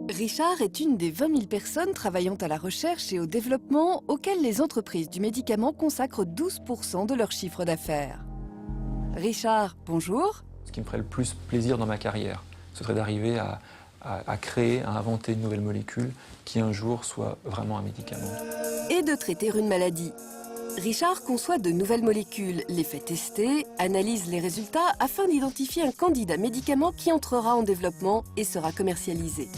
Richard est une des 20 000 personnes travaillant à la recherche et au développement auxquelles les entreprises du médicament consacrent 12% de leur chiffre d'affaires. Richard, bonjour. Ce qui me ferait le plus plaisir dans ma carrière, ce serait d'arriver à créer, à inventer une nouvelle molécule qui un jour soit vraiment un médicament. Et de traiter une maladie. Richard conçoit de nouvelles molécules, les fait tester, analyse les résultats afin d'identifier un candidat médicament qui entrera en développement et sera commercialisé.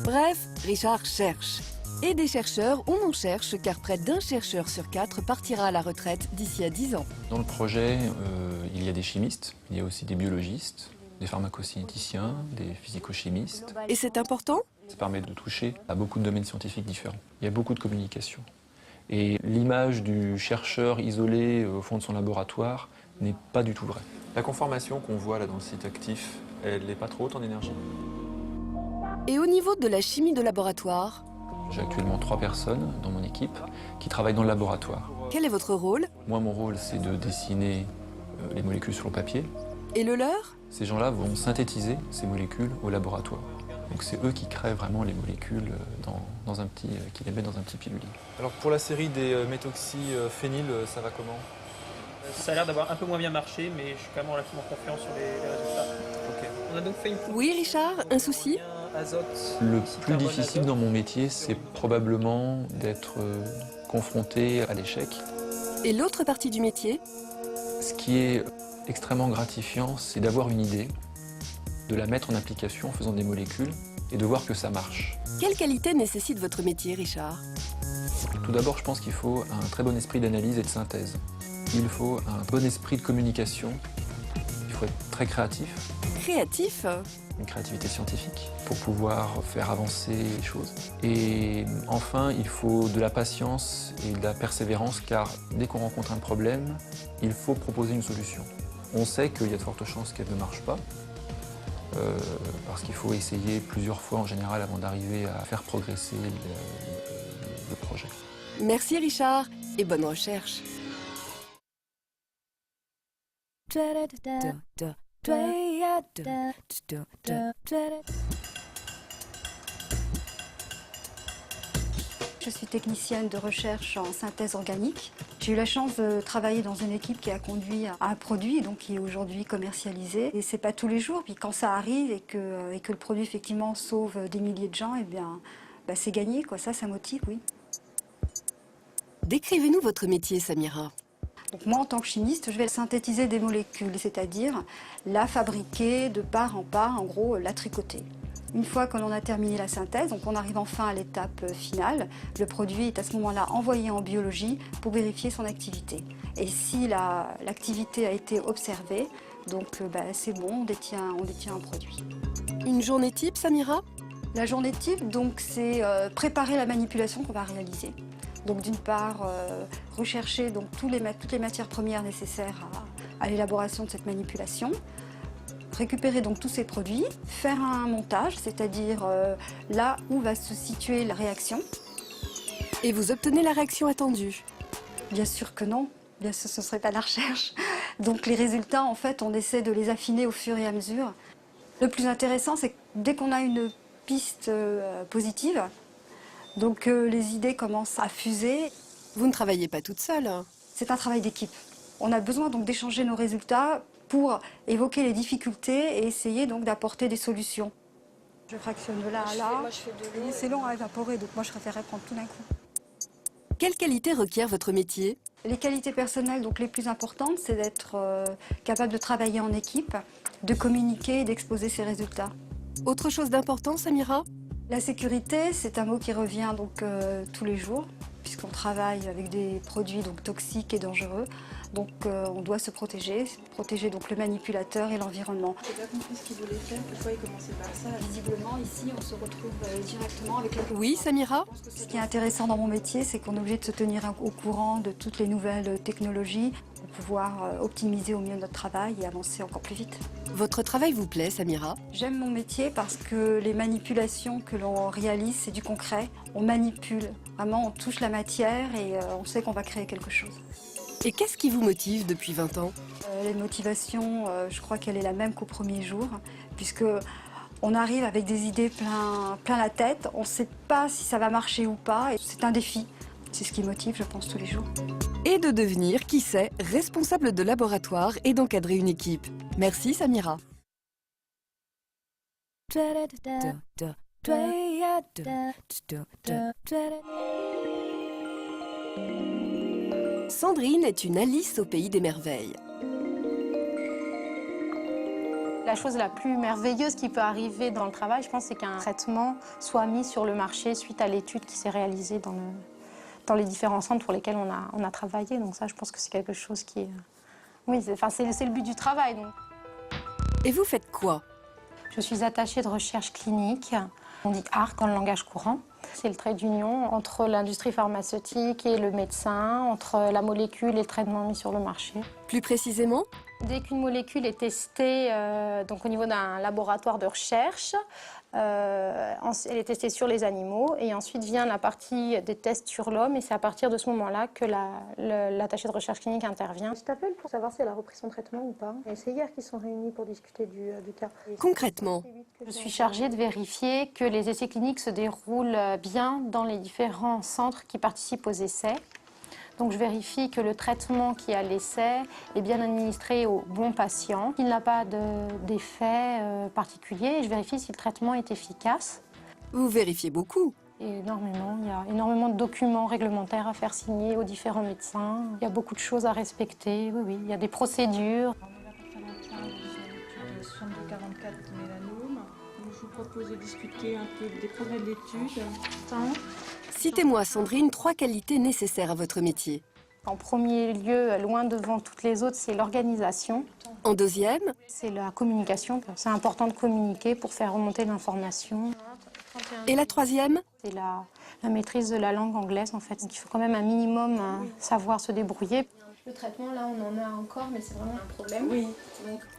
Bref, Richard cherche. Et des chercheurs, on en cherche car près d'un chercheur sur 4 partira à la retraite d'ici à 10 ans. Dans le projet, il y a des chimistes, il y a aussi des biologistes, des pharmacocinéticiens, des physico-chimistes. Et c'est important ? Ça permet de toucher à beaucoup de domaines scientifiques différents. Il y a beaucoup de communication. Et l'image du chercheur isolé au fond de son laboratoire n'est pas du tout vraie. La conformation qu'on voit là dans le site actif, elle n'est pas trop haute en énergie. Et au niveau de la chimie de laboratoire ? J'ai actuellement 3 personnes dans mon équipe qui travaillent dans le laboratoire. Quel est votre rôle ? Moi, mon rôle, c'est de dessiner les molécules sur le papier. Et le leur ? Ces gens-là vont synthétiser ces molécules au laboratoire. Donc c'est eux qui créent vraiment les molécules qui les mettent dans un petit pilulier. Alors pour la série des méthoxyphényl, ça va comment ? Ça a l'air d'avoir un peu moins bien marché, mais je suis quand même relativement confiant sur les résultats. Ok. On a donc fait une Oui, Richard, un souci ? azote. Le plus difficile dans mon métier, c'est probablement d'être confronté à l'échec. Et l'autre partie du métier ? Ce qui est extrêmement gratifiant, c'est d'avoir une idée, de la mettre en application en faisant des molécules et de voir que ça marche. Quelle qualité nécessite votre métier, Richard ? Tout d'abord, je pense qu'il faut un très bon esprit d'analyse et de synthèse. Il faut un bon esprit de communication. Il faut être très créatif. Créatif ? Une créativité scientifique pour pouvoir faire avancer les choses. Et enfin, il faut de la patience et de la persévérance car dès qu'on rencontre un problème, il faut proposer une solution. On sait qu'il y a de fortes chances qu'elle ne marche pas parce qu'il faut essayer plusieurs fois en général avant d'arriver à faire progresser le projet. Merci Richard et bonne recherche. Je suis technicienne de recherche en synthèse organique. J'ai eu la chance de travailler dans une équipe qui a conduit à un produit donc, qui est aujourd'hui commercialisé. Et c'est pas tous les jours, puis quand ça arrive et que le produit effectivement sauve des milliers de gens, eh bien, c'est gagné, quoi. Ça motive, oui. Décrivez-nous votre métier, Samira. Donc moi, en tant que chimiste, je vais synthétiser des molécules, c'est-à-dire la fabriquer de part en part, en gros, la tricoter. Une fois que l'on a terminé la synthèse, donc on arrive enfin à l'étape finale, le produit est à ce moment-là envoyé en biologie pour vérifier son activité. Et si l'activité a été observée, donc c'est bon, on détient un produit. Une journée type, Samira ? La journée type, donc, c'est préparer la manipulation qu'on va réaliser. Donc d'une part, rechercher donc, toutes les matières premières nécessaires à l'élaboration de cette manipulation. Récupérer donc tous ces produits, faire un montage, c'est-à-dire là où va se situer la réaction. Et vous obtenez la réaction attendue ? Bien sûr que non, bien sûr ce ne serait pas la recherche. Donc les résultats, en fait, on essaie de les affiner au fur et à mesure. Le plus intéressant, c'est que dès qu'on a une piste positive, donc les idées commencent à fuser. Vous ne travaillez pas toute seule, hein ? C'est un travail d'équipe. On a besoin donc d'échanger nos résultats pour évoquer les difficultés et essayer donc d'apporter des solutions. Je fractionne de là à là, c'est long à évaporer, donc moi je préférerais prendre tout d'un coup. Quelle qualité requiert votre métier ? Les qualités personnelles donc, les plus importantes, c'est d'être capable de travailler en équipe, de communiquer et d'exposer ses résultats. Autre chose d'important, Samira ? La sécurité, c'est un mot qui revient donc, tous les jours, puisqu'on travaille avec des produits donc, toxiques et dangereux. Donc on doit se protéger donc, le manipulateur et l'environnement. Je n'ai pas compris ce qu'il voulait faire, pourquoi il commençait par ça. Visiblement, ici, on se retrouve directement avec la... Oui, Samira ? Ce qui est intéressant dans mon métier, c'est qu'on est obligé de se tenir au courant de toutes les nouvelles technologies pour pouvoir optimiser au mieux notre travail et avancer encore plus vite. Votre travail vous plaît, Samira ? J'aime mon métier parce que les manipulations que l'on réalise, c'est du concret. On manipule, vraiment on touche la matière et on sait qu'on va créer quelque chose. Et qu'est-ce qui vous motive depuis 20 ans? Les motivations, je crois qu'elle est la même qu'au premier jour, puisque on arrive avec des idées plein la tête, on ne sait pas si ça va marcher ou pas, et c'est un défi. C'est ce qui motive, je pense, tous les jours. Et de devenir, qui sait, responsable de laboratoire et d'encadrer une équipe. Merci Samira. Sandrine est une Alice au pays des merveilles. La chose la plus merveilleuse qui peut arriver dans le travail, je pense, c'est qu'un traitement soit mis sur le marché suite à l'étude qui s'est réalisée dans les différents centres pour lesquels on a travaillé. Donc ça, je pense que c'est quelque chose qui est... Oui, c'est le but du travail. Donc. Et vous faites quoi? Je suis attachée de recherche clinique. On dit ARC dans le langage courant. C'est le trait d'union entre l'industrie pharmaceutique et le médecin, entre la molécule et le traitement mis sur le marché. Plus précisément? Dès qu'une molécule est testée donc au niveau d'un laboratoire de recherche, elle est testée sur les animaux et ensuite vient la partie des tests sur l'homme et c'est à partir de ce moment-là que l'attaché de recherche clinique intervient. Je t'appelle pour savoir si elle a repris son traitement ou pas. Et c'est hier qu'ils sont réunis pour discuter du cas. Concrètement? Je suis chargée de vérifier que les essais cliniques se déroulent bien dans les différents centres qui participent aux essais. Donc je vérifie que le traitement qui est à l'essai est bien administré au bon patient, qu'il n'a pas d'effet particulier. Et je vérifie si le traitement est efficace. Vous vérifiez beaucoup? Énormément. Il y a énormément de documents réglementaires à faire signer aux différents médecins. Il y a beaucoup de choses à respecter. Oui, oui. Il y a des procédures. On est là pour faire un point de 6244 mélanome. Donc, je vous propose de discuter un peu des progrès de l'étude. Citez-moi, Sandrine, 3 qualités nécessaires à votre métier. En premier lieu, loin devant toutes les autres, c'est l'organisation. En deuxième? C'est la communication. C'est important de communiquer pour faire remonter l'information. Et la troisième? C'est la maîtrise de la langue anglaise, en fait. Donc il faut quand même un minimum savoir se débrouiller. Le traitement, là, on en a encore, mais c'est vraiment un problème. Oui.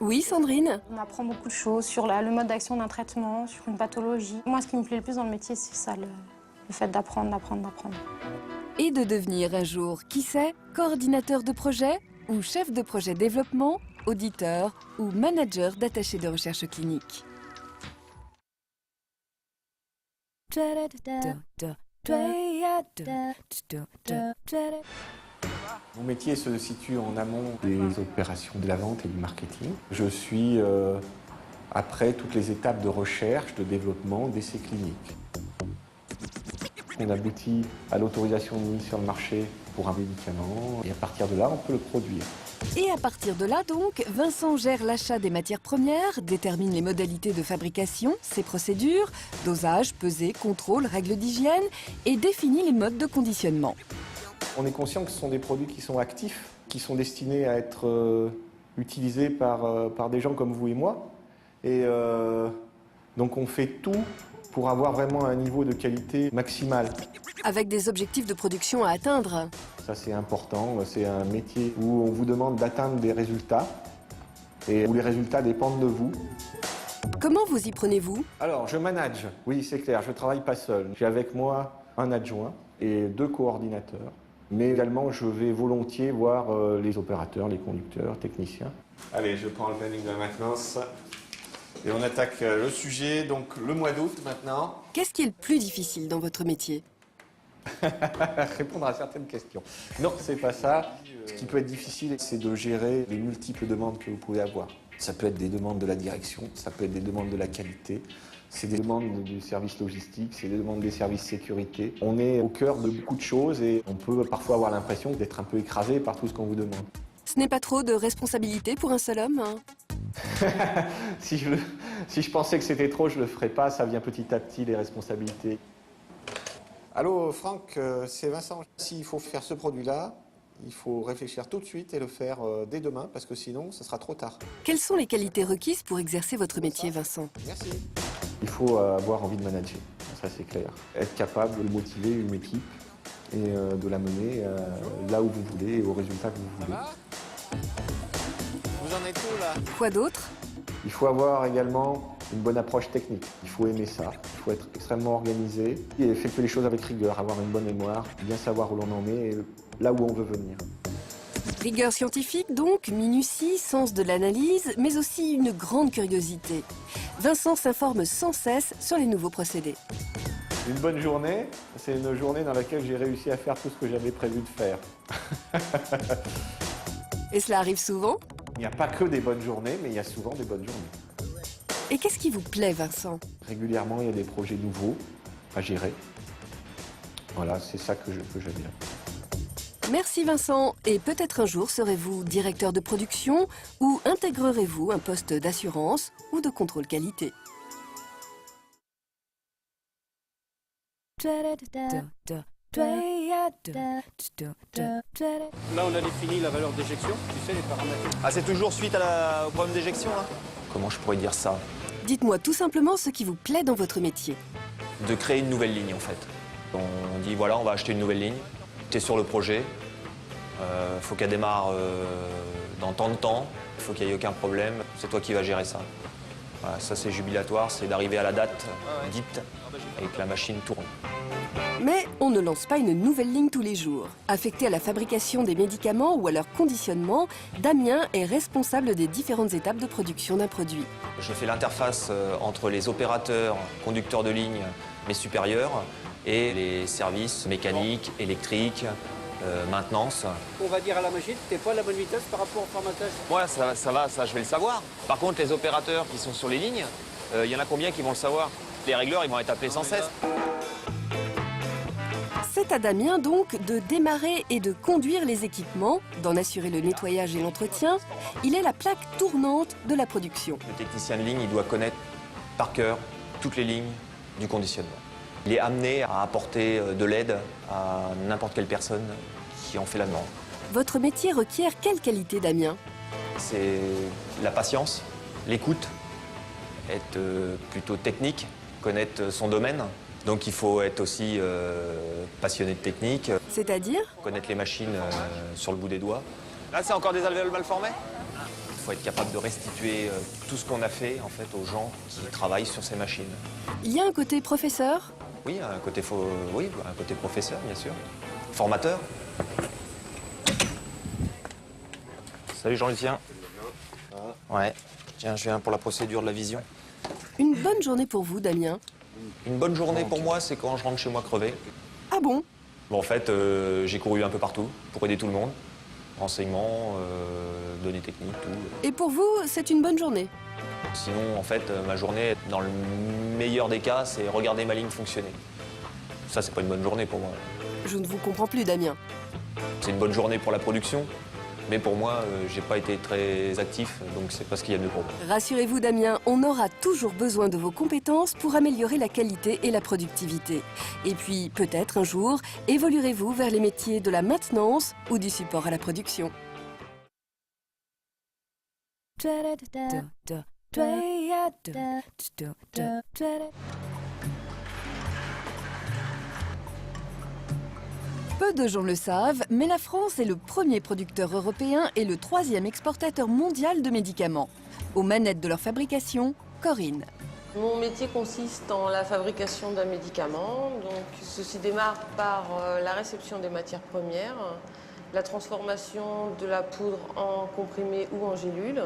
Oui, Sandrine? On apprend beaucoup de choses sur le mode d'action d'un traitement, sur une pathologie. Moi, ce qui me plaît le plus dans le métier, c'est ça, le fait d'apprendre. Et de devenir un jour, qui sait, coordinateur de projet ou chef de projet développement, auditeur ou manager d'attaché de recherche clinique. Mon métier se situe en amont des opérations de la vente et du marketing. Je suis après toutes les étapes de recherche, de développement, d'essais cliniques. On aboutit à l'autorisation de mise sur le marché pour un médicament et à partir de là, on peut le produire. Et à partir de là, donc, Vincent gère l'achat des matières premières, détermine les modalités de fabrication, ses procédures, dosage, pesée, contrôle, règles d'hygiène et définit les modes de conditionnement. On est conscient que ce sont des produits qui sont actifs, qui sont destinés à être utilisés par des gens comme vous et moi. Et donc on fait tout pour avoir vraiment un niveau de qualité maximal. Avec des objectifs de production à atteindre. Ça c'est important, c'est un métier où on vous demande d'atteindre des résultats et où les résultats dépendent de vous. Comment vous y prenez-vous? Alors je manage, oui c'est clair, je ne travaille pas seul. J'ai avec moi un adjoint et 2 coordinateurs. Mais également je vais volontiers voir les opérateurs, les conducteurs, techniciens. Allez, je prends le planning de la maintenance. Et on attaque le sujet, donc le mois d'août maintenant. Qu'est-ce qui est le plus difficile dans votre métier? Répondre à certaines questions. Non, c'est pas ça. Ce qui peut être difficile, c'est de gérer les multiples demandes que vous pouvez avoir. Ça peut être des demandes de la direction, ça peut être des demandes de la qualité, c'est des demandes du service logistique, c'est des demandes des services sécurité. On est au cœur de beaucoup de choses et on peut parfois avoir l'impression d'être un peu écrasé par tout ce qu'on vous demande. Ce n'est pas trop de responsabilité pour un seul homme, hein? Si je pensais que c'était trop, je le ferais pas. Ça vient petit à petit, les responsabilités. Allô Franck, c'est Vincent. S'il faut faire ce produit-là, il faut réfléchir tout de suite et le faire dès demain parce que sinon, ce sera trop tard. Quelles sont les qualités requises pour exercer votre métier, Vincent? Merci. Il faut avoir envie de manager, ça c'est clair. Être capable de motiver une équipe et de la mener là où vous voulez et au résultat que vous voulez. Vous en êtes où là? Quoi d'autre? Il faut avoir également une bonne approche technique. Il faut aimer ça. Il faut être extrêmement organisé et effectuer les choses avec rigueur, avoir une bonne mémoire, bien savoir où l'on en est et là où on veut venir. Rigueur scientifique donc, minutie, sens de l'analyse, mais aussi une grande curiosité. Vincent s'informe sans cesse sur les nouveaux procédés. Une bonne journée, c'est une journée dans laquelle j'ai réussi à faire tout ce que j'avais prévu de faire. Et cela arrive souvent? Il n'y a pas que des bonnes journées, mais il y a souvent des bonnes journées. Et qu'est-ce qui vous plaît, Vincent? Régulièrement, il y a des projets nouveaux à gérer. Voilà, c'est ça que j'aime bien. Merci Vincent. Et peut-être un jour serez-vous directeur de production ou intégrerez-vous un poste d'assurance ou de contrôle qualité? Là, on a défini la valeur d'éjection, tu sais, les paramètres. Ah, c'est toujours suite au problème d'éjection, là? Comment je pourrais dire ça? Dites-moi tout simplement ce qui vous plaît dans votre métier. De créer une nouvelle ligne, en fait. On dit, voilà, on va acheter une nouvelle ligne. Tu es sur le projet. Faut qu'elle démarre dans tant de temps. Il faut qu'il n'y ait aucun problème. C'est toi qui vas gérer ça. Voilà, ça, c'est jubilatoire. C'est d'arriver à la date dite et que la machine tourne. Mais on ne lance pas une nouvelle ligne tous les jours. Affecté à la fabrication des médicaments ou à leur conditionnement, Damien est responsable des différentes étapes de production d'un produit. Je fais l'interface entre les opérateurs, conducteurs de ligne, mes supérieurs, et les services mécaniques, électriques, maintenance. On va dire à la machine, t'es pas à la bonne vitesse par rapport au formatage. Ouais, ça va, ça je vais le savoir. Par contre, les opérateurs qui sont sur les lignes, il y en a combien qui vont le savoir? Les régleurs, ils vont être appelés sans cesse. C'est à Damien donc de démarrer et de conduire les équipements, d'en assurer le nettoyage et l'entretien. Il est la plaque tournante de la production. Le technicien de ligne, il doit connaître par cœur toutes les lignes du conditionnement. Il est amené à apporter de l'aide à n'importe quelle personne qui en fait la demande. Votre métier requiert quelle qualité, Damien? C'est la patience, l'écoute, être plutôt technique, connaître son domaine. Donc il faut être aussi passionné de technique. C'est-à-dire? Connaître les machines sur le bout des doigts. Là, c'est encore des alvéoles mal formées. Il faut être capable de restituer tout ce qu'on a fait en fait, aux gens qui travaillent sur ces machines. Il y a un côté professeur? Oui, un côté professeur, bien sûr. Formateur. Salut Jean-Lucien. Ouais, tiens, je viens pour la procédure de la vision. Une bonne journée pour vous, Damien? Une bonne journée pour moi, c'est quand je rentre chez moi crevé. Ah bon? Bon, en fait, j'ai couru un peu partout pour aider tout le monde. Renseignements, données techniques, tout. Et pour vous, c'est une bonne journée? Sinon, en fait, ma journée, dans le meilleur des cas, c'est regarder ma ligne fonctionner. Ça, c'est pas une bonne journée pour moi. Je ne vous comprends plus, Damien. C'est une bonne journée pour la production, mais pour moi, j'ai pas été très actif, donc c'est pas ce qu'il y a de mieux pour moi. Rassurez-vous, Damien, on aura toujours besoin de vos compétences pour améliorer la qualité et la productivité. Et puis, peut-être un jour, évoluerez-vous vers les métiers de la maintenance ou du support à la production. Peu de gens le savent, mais la France est le premier producteur européen et le 3e exportateur mondial de médicaments. Aux manettes de leur fabrication, Corinne. Mon métier consiste en la fabrication d'un médicament. Donc, ceci démarre par la réception des matières premières, la transformation de la poudre en comprimé ou en gélule.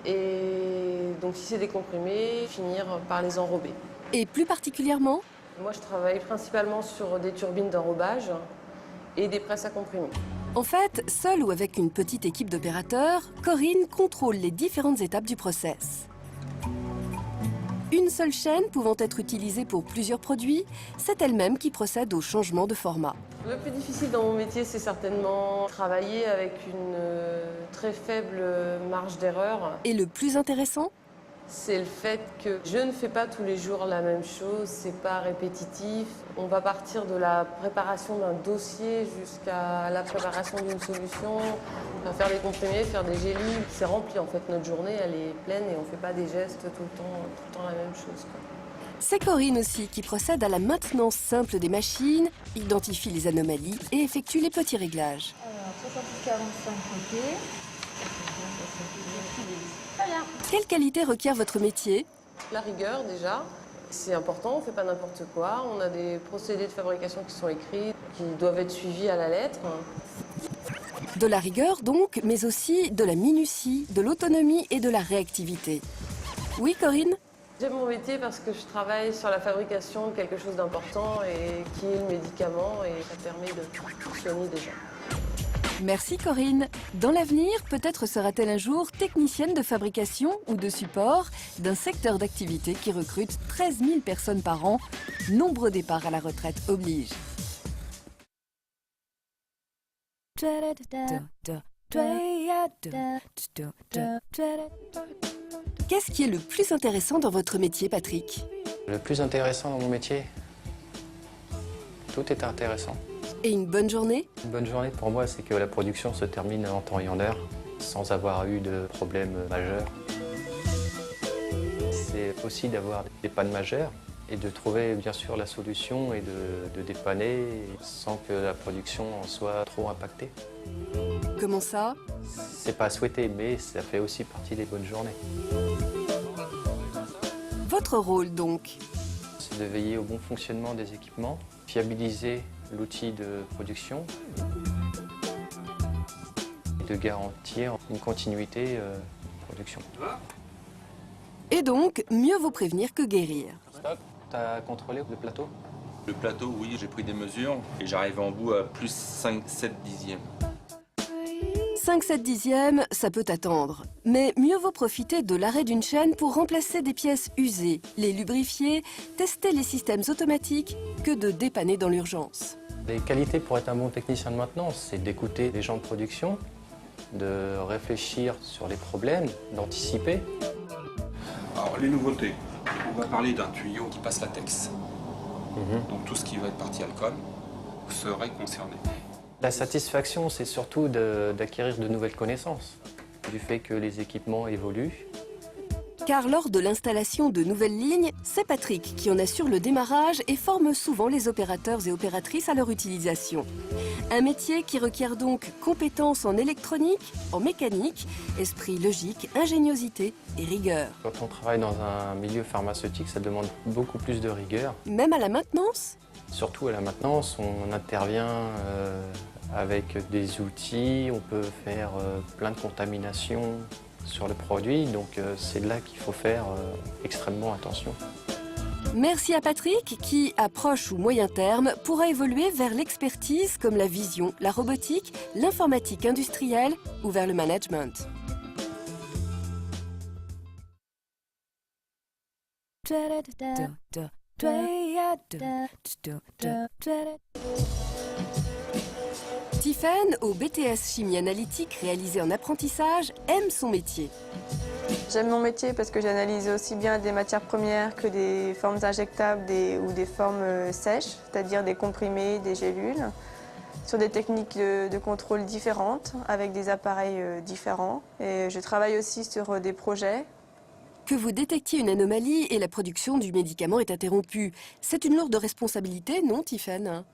Et donc, si c'est des comprimés, finir par les enrober. Et plus particulièrement? Moi, je travaille principalement sur des turbines d'enrobage et des presses à comprimés. En fait, seule ou avec une petite équipe d'opérateurs, Corinne contrôle les différentes étapes du process. Une seule chaîne pouvant être utilisée pour plusieurs produits, c'est elle-même qui procède au changement de format. Le plus difficile dans mon métier, c'est certainement travailler avec une très faible marge d'erreur. Et le plus intéressant? C'est le fait que je ne fais pas tous les jours la même chose, c'est pas répétitif. On va partir de la préparation d'un dossier jusqu'à la préparation d'une solution, faire des comprimés, faire des gélules. C'est rempli en fait, notre journée elle est pleine et on fait pas des gestes tout le temps la même chose, quoi. C'est Corinne aussi qui procède à la maintenance simple des machines, identifie les anomalies et effectue les petits réglages. Alors, 70-45 côté. Quelle qualité requiert votre métier? La rigueur déjà, c'est important, on ne fait pas n'importe quoi. On a des procédés de fabrication qui sont écrits, qui doivent être suivis à la lettre. De la rigueur donc, mais aussi de la minutie, de l'autonomie et de la réactivité. Oui, Corinne ? J'aime mon métier parce que je travaille sur la fabrication de quelque chose d'important et qui est le médicament et ça permet de soigner des gens. Merci Corinne. Dans l'avenir, peut-être sera-t-elle un jour technicienne de fabrication ou de support d'un secteur d'activité qui recrute 13 000 personnes par an. Nombreux départs à la retraite oblige. Qu'est-ce qui est le plus intéressant dans votre métier, Patrick? Le plus intéressant dans mon métier, tout est intéressant. Et une bonne journée? Une bonne journée pour moi, c'est que la production se termine en temps et en heure, sans avoir eu de problème majeur. C'est aussi d'avoir des pannes majeures et de trouver bien sûr la solution et de dépanner sans que la production en soit trop impactée. Comment ça? C'est pas souhaité, mais ça fait aussi partie des bonnes journées. Votre rôle donc? C'est de veiller au bon fonctionnement des équipements, fiabiliser l'outil de production et de garantir une continuité de production. Et donc, mieux vaut prévenir que guérir. Stop, t'as contrôlé le plateau? Le plateau, oui, j'ai pris des mesures et j'arrive en bout à plus 5-7 dixièmes. 5-7 dixièmes, ça peut attendre. Mais mieux vaut profiter de l'arrêt d'une chaîne pour remplacer des pièces usées, les lubrifier, tester les systèmes automatiques, que de dépanner dans l'urgence. Les qualités pour être un bon technicien de maintenance, c'est d'écouter les gens de production, de réfléchir sur les problèmes, d'anticiper. Alors, les nouveautés. On va parler d'un tuyau qui passe latex. Donc tout ce qui va être partie alcool serait concerné. La satisfaction, c'est surtout d'acquérir de nouvelles connaissances, du fait que les équipements évoluent. Car lors de l'installation de nouvelles lignes, c'est Patrick qui en assure le démarrage et forme souvent les opérateurs et opératrices à leur utilisation. Un métier qui requiert donc compétences en électronique, en mécanique, esprit logique, ingéniosité et rigueur. Quand on travaille dans un milieu pharmaceutique, ça demande beaucoup plus de rigueur. Même à la maintenance? Surtout à la maintenance, on intervient avec des outils, on peut faire plein de contaminations sur le produit, donc c'est là qu'il faut faire extrêmement attention. Merci à Patrick qui, à proche ou moyen terme, pourra évoluer vers l'expertise comme la vision, la robotique, l'informatique industrielle ou vers le management. Tiffaine, au BTS Chimie Analytique réalisé en apprentissage, aime son métier. J'aime mon métier parce que j'analyse aussi bien des matières premières que des formes injectables ou des formes sèches, c'est-à-dire des comprimés, des gélules, sur des techniques de contrôle différentes, avec des appareils différents. Et je travaille aussi sur des projets. Que vous détectiez une anomalie et la production du médicament est interrompue. C'est une lourde responsabilité, non, Tiffaine?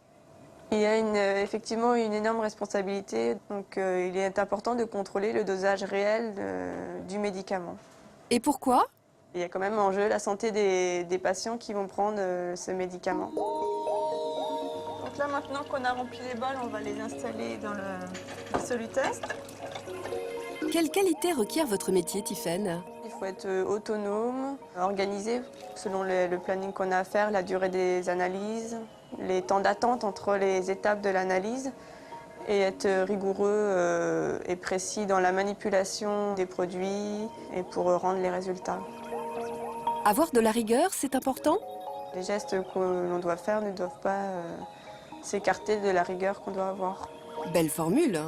Il y a effectivement une énorme responsabilité, donc il est important de contrôler le dosage réel du médicament. Et pourquoi? Il y a quand même en jeu la santé des patients qui vont prendre ce médicament. Donc là, maintenant qu'on a rempli les bols, on va les installer dans le solutest. Quelle qualité requiert votre métier, Tiffaine? Il faut être autonome, organisé selon le planning qu'on a à faire, la durée des analyses, les temps d'attente entre les étapes de l'analyse et être rigoureux et précis dans la manipulation des produits et pour rendre les résultats. Avoir de la rigueur, c'est important? Les gestes que l'on doit faire ne doivent pas s'écarter de la rigueur qu'on doit avoir. Belle formule.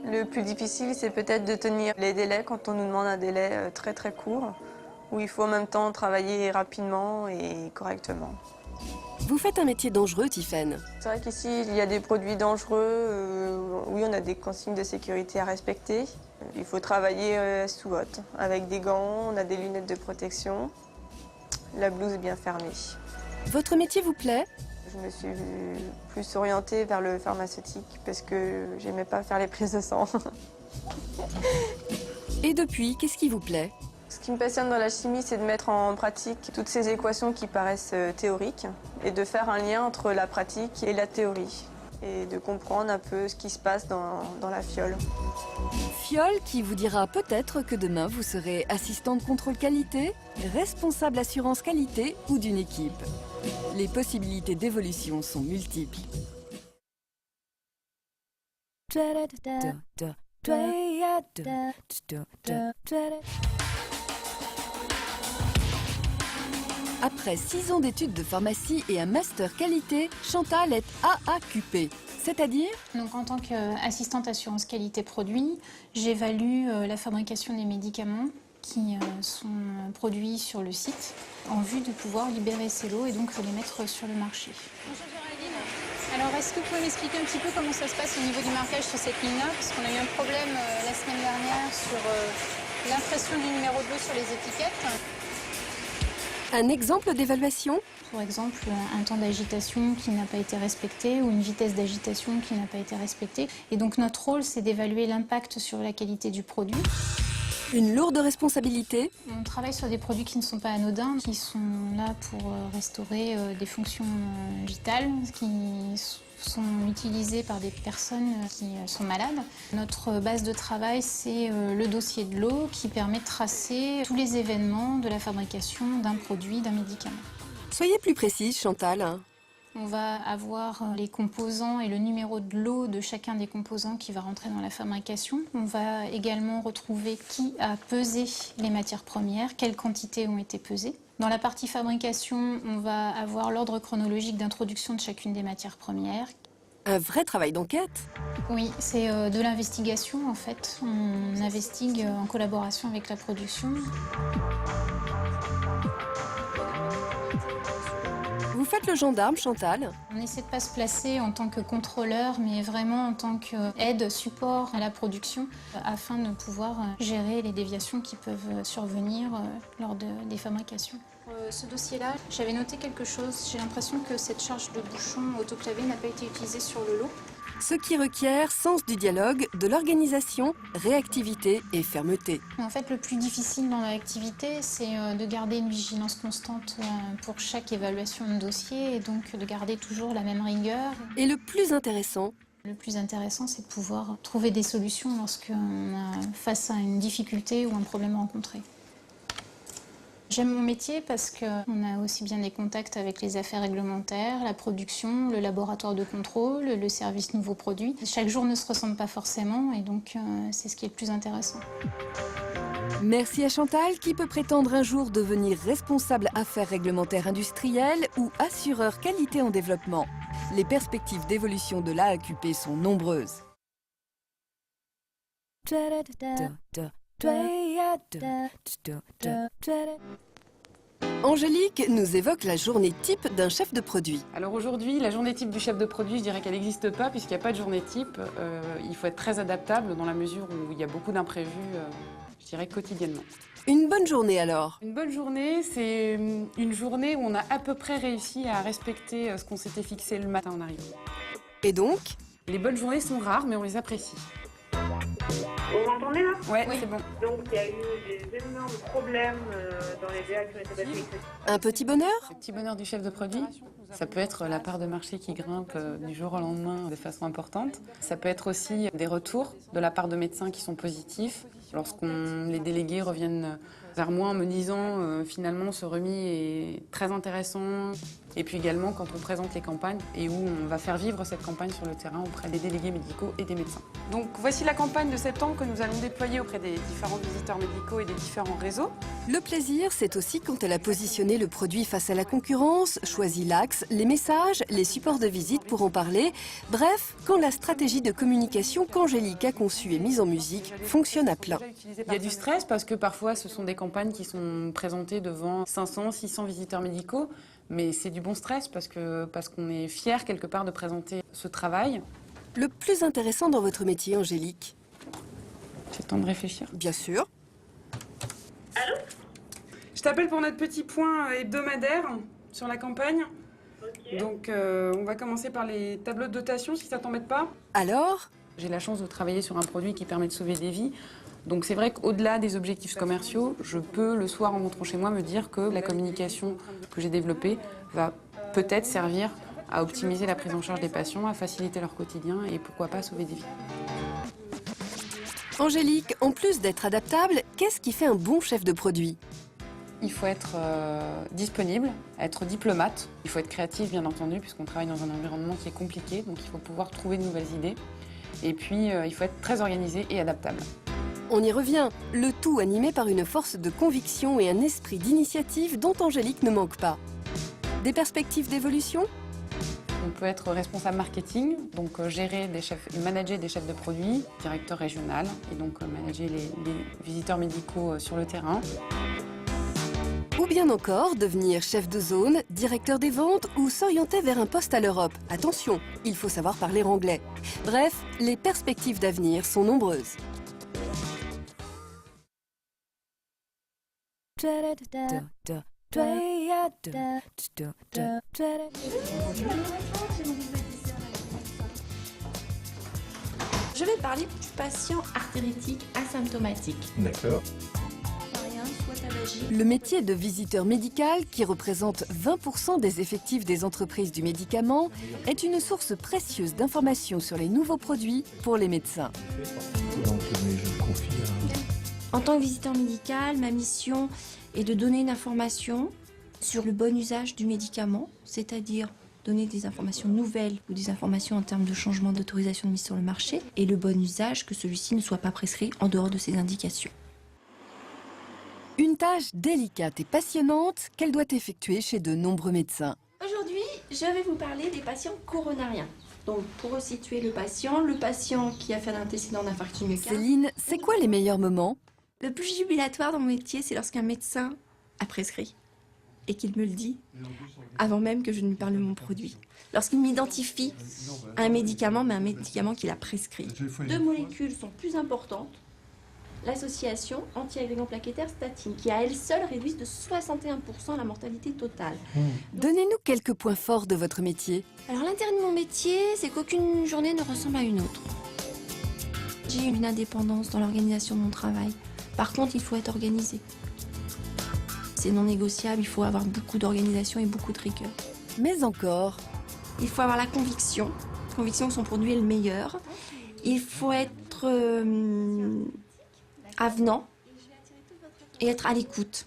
Le plus difficile, c'est peut-être de tenir les délais quand on nous demande un délai très très court, où il faut en même temps travailler rapidement et correctement. Vous faites un métier dangereux, Tiffaine. C'est vrai qu'ici, il y a des produits dangereux. Oui, on a des consignes de sécurité à respecter. Il faut travailler sous haute, avec des gants, on a des lunettes de protection, la blouse bien fermée. Votre métier vous plaît? Je me suis plus orientée vers le pharmaceutique parce que j'aimais pas faire les prises de sang. Et depuis, qu'est-ce qui vous plaît? Ce qui me passionne dans la chimie, c'est de mettre en pratique toutes ces équations qui paraissent théoriques et de faire un lien entre la pratique et la théorie. et de comprendre un peu ce qui se passe dans la fiole. Fiole qui vous dira peut-être que demain vous serez assistant de contrôle qualité, responsable assurance qualité ou d'une équipe. Les possibilités d'évolution sont multiples. Après 6 ans d'études de pharmacie et un master qualité, Chantal est AAQP. C'est-à-dire? Donc, en tant qu'assistante assurance qualité produit, j'évalue la fabrication des médicaments qui sont produits sur le site en vue de pouvoir libérer ces lots et donc les mettre sur le marché. Bonjour Géraldine. Alors, est-ce que vous pouvez m'expliquer un petit peu comment ça se passe au niveau du marquage sur cette ligne-là? Parce qu'on a eu un problème la semaine dernière sur l'impression du numéro de lot sur les étiquettes. Un exemple d'évaluation? Par exemple, un temps d'agitation qui n'a pas été respecté ou une vitesse d'agitation qui n'a pas été respectée. Et donc notre rôle, c'est d'évaluer l'impact sur la qualité du produit. Une lourde responsabilité. On travaille sur des produits qui ne sont pas anodins, qui sont là pour restaurer des fonctions vitales, qui sont utilisés par des personnes qui sont malades. Notre base de travail, c'est le dossier de l'eau qui permet de tracer tous les événements de la fabrication d'un produit, d'un médicament. Soyez plus précise, Chantal. On va avoir les composants et le numéro de lot de chacun des composants qui va rentrer dans la fabrication. On va également retrouver qui a pesé les matières premières, quelles quantités ont été pesées. Dans la partie fabrication, on va avoir l'ordre chronologique d'introduction de chacune des matières premières. Un vrai travail d'enquête? Oui, c'est de l'investigation en fait. On investigue en collaboration avec la production. Vous faites le gendarme, Chantal? On essaie de ne pas se placer en tant que contrôleur, mais vraiment en tant qu'aide, support à la production, afin de pouvoir gérer les déviations qui peuvent survenir lors des fabrications. Ce dossier-là, j'avais noté quelque chose. J'ai l'impression que cette charge de bouchon autoclavé n'a pas été utilisée sur le lot. Ce qui requiert sens du dialogue, de l'organisation, réactivité et fermeté. En fait, le plus difficile dans l'activité, c'est de garder une vigilance constante pour chaque évaluation de dossier et donc de garder toujours la même rigueur. Et le plus intéressant? Le plus intéressant, c'est de pouvoir trouver des solutions lorsqu'on est face à une difficulté ou un problème rencontré. J'aime mon métier parce qu'on a aussi bien des contacts avec les affaires réglementaires, la production, le laboratoire de contrôle, le service nouveaux produits. Chaque jour ne se ressemble pas forcément et donc c'est ce qui est le plus intéressant. Merci à Chantal qui peut prétendre un jour devenir responsable affaires réglementaires industrielles ou assureur qualité en développement. Les perspectives d'évolution de l'AAQP sont nombreuses. Angélique nous évoque la journée type d'un chef de produit. Alors aujourd'hui, la journée type du chef de produit, je dirais qu'elle n'existe pas puisqu'il n'y a pas de journée type. Il faut être très adaptable dans la mesure où il y a beaucoup d'imprévus, je dirais, quotidiennement. Une bonne journée alors? Une bonne journée, c'est une journée où on a à peu près réussi à respecter ce qu'on s'était fixé le matin en arrivant. Et donc? Les bonnes journées sont rares, mais on les apprécie. Vous m'entendez là? Ouais, c'est bon. Donc il y a eu des énormes problèmes dans les DA qui ont été battus. Un petit bonheur? Le petit bonheur du chef de produit, ça peut être la part de marché qui grimpe du jour au lendemain de façon importante. Ça peut être aussi des retours de la part de médecins qui sont positifs. Les délégués reviennent vers moi en me disant finalement ce remis est très intéressant. Et puis également quand on présente les campagnes et où on va faire vivre cette campagne sur le terrain auprès des délégués médicaux et des médecins. Donc voici la campagne de septembre que nous allons déployer auprès des différents visiteurs médicaux et des différents réseaux. Le plaisir, c'est aussi quand elle a positionné le produit face à la concurrence, choisi l'axe, les messages, les supports de visite pour en parler. Bref, quand la stratégie de communication qu'Angélique a conçue et mise en musique fonctionne à plein. Il y a du stress parce que parfois ce sont des campagnes qui sont présentées devant 500, 600 visiteurs médicaux. Mais c'est du bon stress parce qu'on est fiers quelque part de présenter ce travail. Le plus intéressant dans votre métier, Angélique? J'ai le temps de réfléchir. Bien sûr. Allô? Je t'appelle pour notre petit point hebdomadaire sur la campagne. Okay. Donc on va commencer par les tableaux de dotation si ça t'embête pas. Alors? J'ai la chance de travailler sur un produit qui permet de sauver des vies. Donc c'est vrai qu'au-delà des objectifs commerciaux, je peux le soir en rentrant chez moi me dire que la communication que j'ai développée va peut-être servir à optimiser la prise en charge des patients, à faciliter leur quotidien et pourquoi pas sauver des vies. Angélique, en plus d'être adaptable, qu'est-ce qui fait un bon chef de produit? Il faut être disponible, être diplomate. Il faut être créatif, bien entendu, puisqu'on travaille dans un environnement qui est compliqué, donc il faut pouvoir trouver de nouvelles idées. Et puis, il faut être très organisé et adaptable. On y revient, le tout animé par une force de conviction et un esprit d'initiative dont Angélique ne manque pas. Des perspectives d'évolution? On peut être responsable marketing, donc gérer des chefs, manager des chefs de produits, directeur régional, et donc manager les visiteurs médicaux sur le terrain. Ou bien encore devenir chef de zone, directeur des ventes ou s'orienter vers un poste à l'Europe. Attention, il faut savoir parler anglais. Bref, les perspectives d'avenir sont nombreuses. Je vais parler du patient artéritique asymptomatique. D'accord. Le métier de visiteur médical, qui représente 20% des effectifs des entreprises du médicament, est une source précieuse d'informations sur les nouveaux produits pour les médecins. En tant que visiteur médical, ma mission est de donner une information sur le bon usage du médicament, c'est-à-dire donner des informations nouvelles ou des informations en termes de changement d'autorisation de mise sur le marché, et le bon usage, que celui-ci ne soit pas prescrit en dehors de ses indications. Une tâche délicate et passionnante qu'elle doit effectuer chez de nombreux médecins. Aujourd'hui, je vais vous parler des patients coronariens. Donc, pour resituer le patient qui a fait un antécédent d'infarctus du myocarde. Céline, c'est quoi les meilleurs moments? Le plus jubilatoire dans mon métier, c'est lorsqu'un médecin a prescrit et qu'il me le dit avant même que je ne lui parle de mon produit. Lorsqu'il m'identifie à un médicament, mais un médicament qu'il a prescrit. Deux molécules sont plus importantes. L'association anti-agrégant plaquettaire statine, qui à elle seule réduit de 61% la mortalité totale. Donnez-nous quelques points forts de votre métier. Alors l'intérêt de mon métier, c'est qu'aucune journée ne ressemble à une autre. J'ai une indépendance dans l'organisation de mon travail. Par contre, il faut être organisé. C'est non négociable, il faut avoir beaucoup d'organisation et beaucoup de rigueur. Mais encore, il faut avoir la conviction que son produit est le meilleur. Il faut être avenant et être à l'écoute.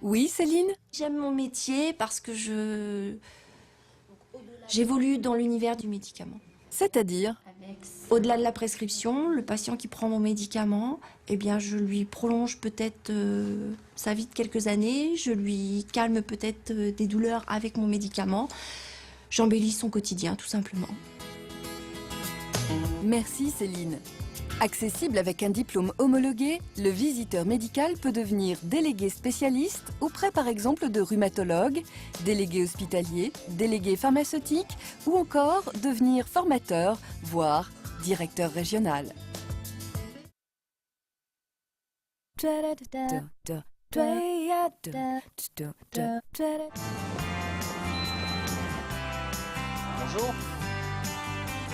Oui, Céline? J'aime mon métier parce que j'évolue dans l'univers du médicament. C'est-à-dire? Au-delà de la prescription, le patient qui prend mon médicament, eh bien, je lui prolonge peut-être sa vie de quelques années, je lui calme peut-être des douleurs avec mon médicament. J'embellis son quotidien, tout simplement. Merci Céline. Accessible avec un diplôme homologué, le visiteur médical peut devenir délégué spécialiste auprès par exemple de rhumatologues, délégué hospitalier, délégué pharmaceutique ou encore devenir formateur, voire directeur régional. Bonjour.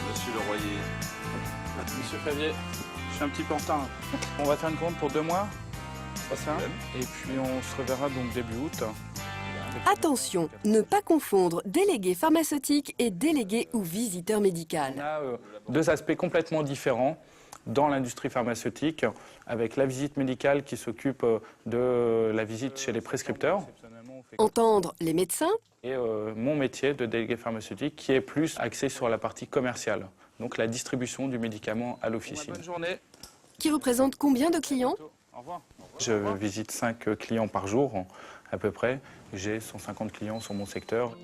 Monsieur Leroyer. Monsieur Favier, je suis un petit peu en retard. On va faire une commande pour 2 mois, c'est ça? Et puis on se reverra donc début août. Attention, ne pas confondre délégué pharmaceutique et délégué ou visiteur médical. On a 2 aspects complètement différents dans l'industrie pharmaceutique, avec la visite médicale qui s'occupe de la visite chez les prescripteurs. Entendre les médecins. Et mon métier de délégué pharmaceutique qui est plus axé sur la partie commerciale, donc la distribution du médicament à l'officine. Bonne journée. Qui représente combien de clients? Au revoir. Je visite 5 clients par jour à peu près. J'ai 150 clients sur mon secteur.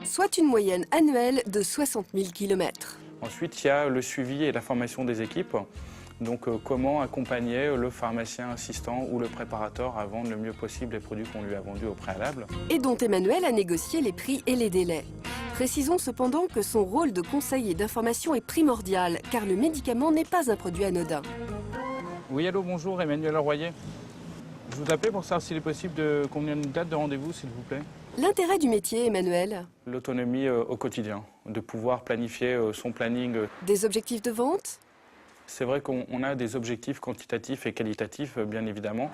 Soit une moyenne annuelle de 60 000 km. Ensuite, il y a le suivi et la formation des équipes. Donc comment accompagner le pharmacien assistant ou le préparateur à vendre le mieux possible les produits qu'on lui a vendus au préalable. Et dont Emmanuel a négocié les prix et les délais. Précisons cependant que son rôle de conseiller d'information est primordial, car le médicament n'est pas un produit anodin. Oui, allô, bonjour, Emmanuel Leroyer. Je vous appelais pour savoir s'il est possible de convenir d'une date de rendez-vous, s'il vous plaît. L'intérêt du métier, Emmanuel? L'autonomie au quotidien, de pouvoir planifier son planning. Des objectifs de vente? C'est vrai qu'on a des objectifs quantitatifs et qualitatifs, bien évidemment.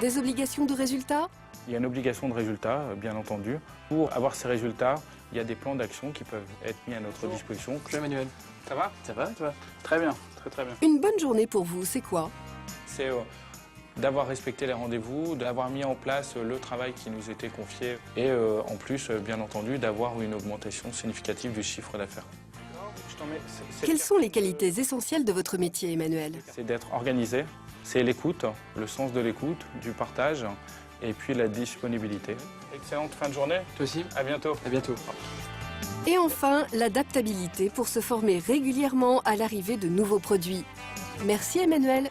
Des obligations de résultat? Il y a une obligation de résultat, bien entendu. Pour avoir ces résultats, il y a des plans d'action qui peuvent être mis à notre disposition. Bonjour Emmanuel. Ça va? Ça va, toi? Très bien, très bien. Une bonne journée pour vous, c'est quoi? C'est d'avoir respecté les rendez-vous, d'avoir mis en place le travail qui nous était confié et en plus, bien entendu, d'avoir une augmentation significative du chiffre d'affaires. Quelles sont les qualités essentielles de votre métier, Emmanuel? C'est d'être organisé, c'est l'écoute, le sens de l'écoute, du partage et puis la disponibilité. Excellente fin de journée. Toi aussi. À bientôt. À bientôt. Et enfin, l'adaptabilité pour se former régulièrement à l'arrivée de nouveaux produits. Merci Emmanuel.